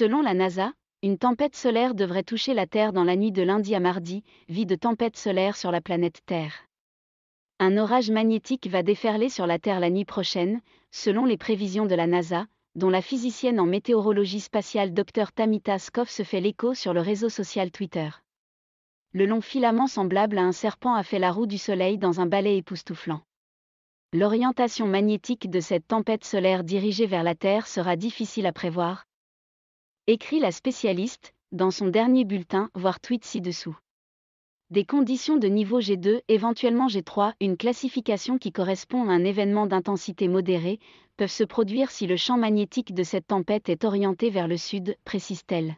Selon la NASA, une tempête solaire devrait toucher la Terre dans la nuit de lundi à mardi, vie de tempête solaire sur la planète Terre. Un orage magnétique va déferler sur la Terre la nuit prochaine, selon les prévisions de la NASA, dont la physicienne en météorologie spatiale Dr Tamita Skov se fait l'écho sur le réseau social Twitter. Le long filament semblable à un serpent a fait la roue du Soleil dans un balai époustouflant. L'orientation magnétique de cette tempête solaire dirigée vers la Terre sera difficile à prévoir, écrit la spécialiste, dans son dernier bulletin, voire tweet ci-dessous. Des conditions de niveau G2, éventuellement G3, une classification qui correspond à un événement d'intensité modérée, peuvent se produire si le champ magnétique de cette tempête est orienté vers le sud, précise-t-elle.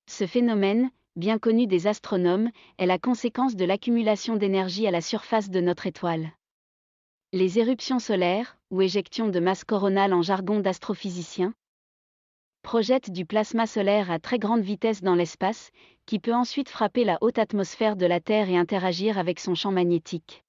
Ce phénomène, bien connu des astronomes, est la conséquence de l'accumulation d'énergie à la surface de notre étoile. Les éruptions solaires, ou éjections de masse coronale en jargon d'astrophysiciens, projettent du plasma solaire à très grande vitesse dans l'espace, qui peut ensuite frapper la haute atmosphère de la Terre et interagir avec son champ magnétique.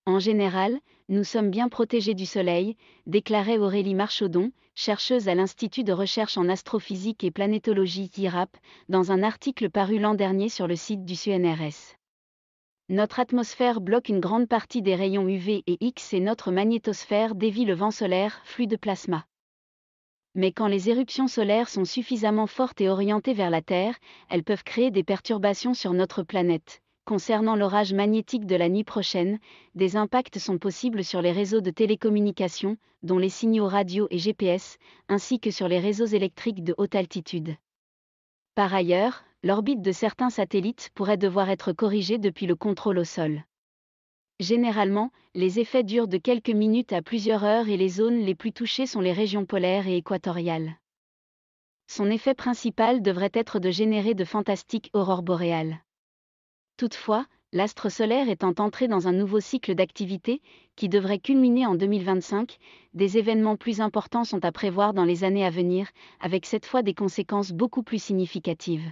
En général, nous sommes bien protégés du Soleil, déclarait Aurélie Marchaudon, chercheuse à l'Institut de recherche en astrophysique et planétologie IRAP, dans un article paru l'an dernier sur le site du CNRS. Notre atmosphère bloque une grande partie des rayons UV et X et notre magnétosphère dévie le vent solaire, flux de plasma. Mais quand les éruptions solaires sont suffisamment fortes et orientées vers la Terre, elles peuvent créer des perturbations sur notre planète. Concernant l'orage magnétique de la nuit prochaine, des impacts sont possibles sur les réseaux de télécommunications, dont les signaux radio et GPS, ainsi que sur les réseaux électriques de haute altitude. Par ailleurs, l'orbite de certains satellites pourrait devoir être corrigée depuis le contrôle au sol. Généralement, les effets durent de quelques minutes à plusieurs heures et les zones les plus touchées sont les régions polaires et équatoriales. Son effet principal devrait être de générer de fantastiques aurores boréales. Toutefois, l'astre solaire étant entré dans un nouveau cycle d'activité, qui devrait culminer en 2025, des événements plus importants sont à prévoir dans les années à venir, avec cette fois des conséquences beaucoup plus significatives.